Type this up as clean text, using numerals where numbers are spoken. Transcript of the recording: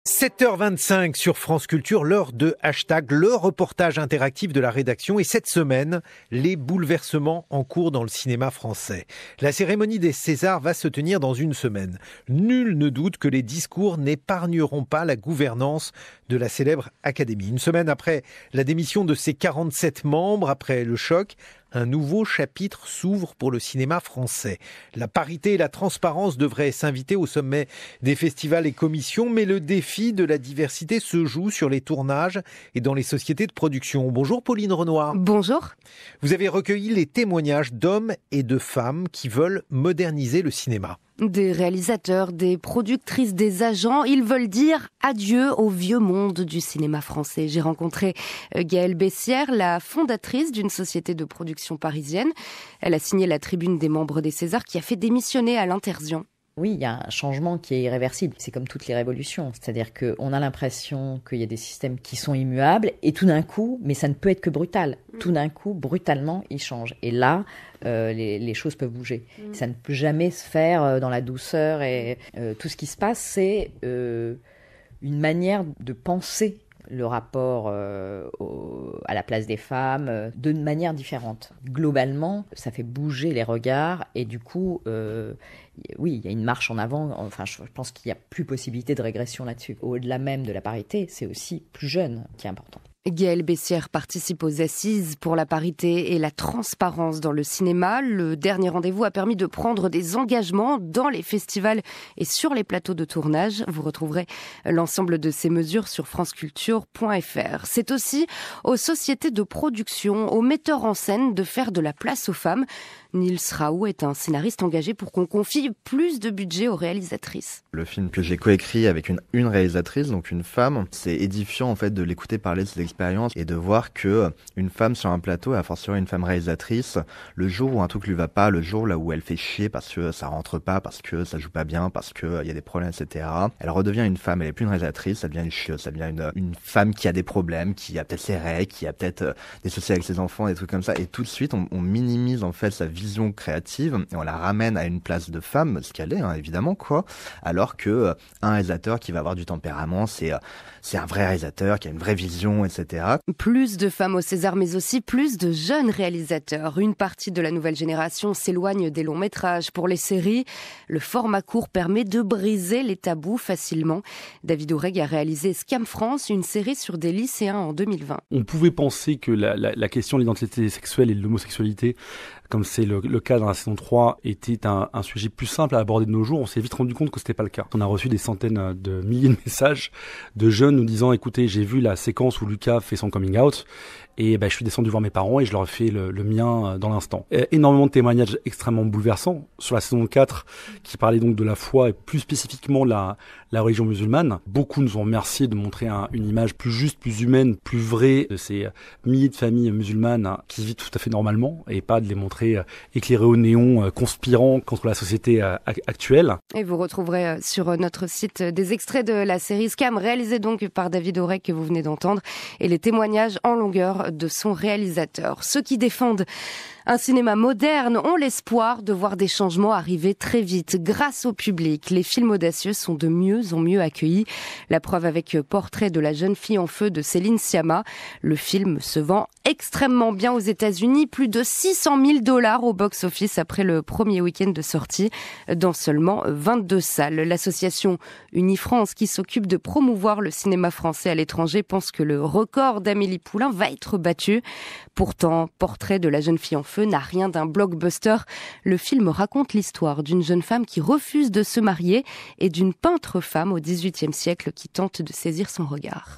7h25 sur France Culture, l'heure de Hashtag, le reportage interactif de la rédaction. Et cette semaine, les bouleversements en cours dans le cinéma français. La cérémonie des Césars va se tenir dans une semaine. Nul ne doute que les discours n'épargneront pas la gouvernance de la célèbre Académie. Une semaine après la démission de ses 47 membres, après le choc, un nouveau chapitre s'ouvre pour le cinéma français. La parité et la transparence devraient s'inviter au sommet des festivals et commissions, mais le défi de la diversité se joue sur les tournages et dans les sociétés de production. Bonjour Pauline Renoir. Bonjour. Vous avez recueilli les témoignages d'hommes et de femmes qui veulent moderniser le cinéma. Des réalisateurs, des productrices, des agents, ils veulent dire adieu au vieux monde du cinéma français. J'ai rencontré Gaëlle Bessière, la fondatrice d'une société de production parisienne. Elle a signé la tribune des membres des Césars qui a fait démissionner à Interzion. Oui, il y a un changement qui est irréversible. C'est comme toutes les révolutions. C'est-à-dire qu'on a l'impression qu'il y a des systèmes qui sont immuables et tout d'un coup, mais ça ne peut être que brutal. Tout d'un coup, brutalement, ils changent. Et là, les choses peuvent bouger. Ça ne peut jamais se faire dans la douceur. Et tout ce qui se passe, c'est une manière de penser le rapport à la place des femmes de manière différente. Globalement, ça fait bouger les regards et du coup, oui, il y a une marche en avant. Enfin, je pense qu'il n'y a plus possibilité de régression là-dessus. Au-delà même de la parité, c'est aussi plus jeune qui est important. Gaëlle Bessière participe aux assises pour la parité et la transparence dans le cinéma. Le dernier rendez-vous a permis de prendre des engagements dans les festivals et sur les plateaux de tournage. Vous retrouverez l'ensemble de ces mesures sur franceculture.fr. C'est aussi aux sociétés de production, aux metteurs en scène de faire de la place aux femmes. Niels Raoult est un scénariste engagé pour qu'on confie plus de budget aux réalisatrices. Le film que j'ai coécrit avec une réalisatrice, donc une femme, c'est édifiant en fait de l'écouter parler de ses expériences et de voir que une femme sur un plateau, a fortiori une femme réalisatrice, le jour où un truc lui va pas, le jour là où elle fait chier parce que ça rentre pas, parce que ça joue pas bien, parce que il y a des problèmes, etc. Elle redevient une femme, elle est plus une réalisatrice, ça devient une chieuse, ça devient une femme qui a des problèmes, qui a peut-être ses règles, qui a peut-être des soucis avec ses enfants, des trucs comme ça. Et tout de suite, on minimise en fait sa vision créative et on la ramène à une place de femme, ce qu'elle est, hein, évidemment, quoi. Alors que un réalisateur qui va avoir du tempérament, c'est un vrai réalisateur qui a une vraie vision, etc. Plus de femmes au César, mais aussi plus de jeunes réalisateurs. Une partie de la nouvelle génération s'éloigne des longs métrages. Pour les séries, le format court permet de briser les tabous facilement. David Oureg a réalisé Scam France, une série sur des lycéens en 2020. On pouvait penser que la question de l'identité sexuelle et de l'homosexualité, comme c'est le cas dans la saison 3, était un sujet plus simple à aborder de nos jours. On s'est vite rendu compte que c'était pas le cas. On a reçu des centaines de milliers de messages de jeunes nous disant, écoutez, j'ai vu la séquence où Lucas fait son coming out et je suis descendu voir mes parents et je leur ai fait le mien dans l'instant. Énormément de témoignages extrêmement bouleversants sur la saison 4 qui parlait donc de la foi et plus spécifiquement la religion musulmane. Beaucoup nous ont remercié de montrer une image plus juste, plus humaine, plus vraie de ces milliers de familles musulmanes qui vivent tout à fait normalement et pas de les montrer éclairés au néon, conspirant contre la société actuelle. Et vous retrouverez sur notre site des extraits de la série Scam, réalisée donc par David Oureg que vous venez d'entendre, et les témoignages en longueur de son réalisateur. Ceux qui défendent un cinéma moderne ont l'espoir de voir des changements arriver très vite. Grâce au public, les films audacieux sont de mieux en mieux accueillis. La preuve avec Portrait de la jeune fille en feu de Céline Sciamma. Le film se vend extrêmement bien aux États-Unis. Plus de 600 000 $ au box-office après le premier week-end de sortie dans seulement 22 salles. L'association Unifrance, qui s'occupe de promouvoir le cinéma français à l'étranger, pense que le record d'Amélie Poulain va être battu. Pourtant, Portrait de la jeune fille en feu n'a rien d'un blockbuster. Le film raconte l'histoire d'une jeune femme qui refuse de se marier et d'une peintre femme au XVIIIe siècle qui tente de saisir son regard.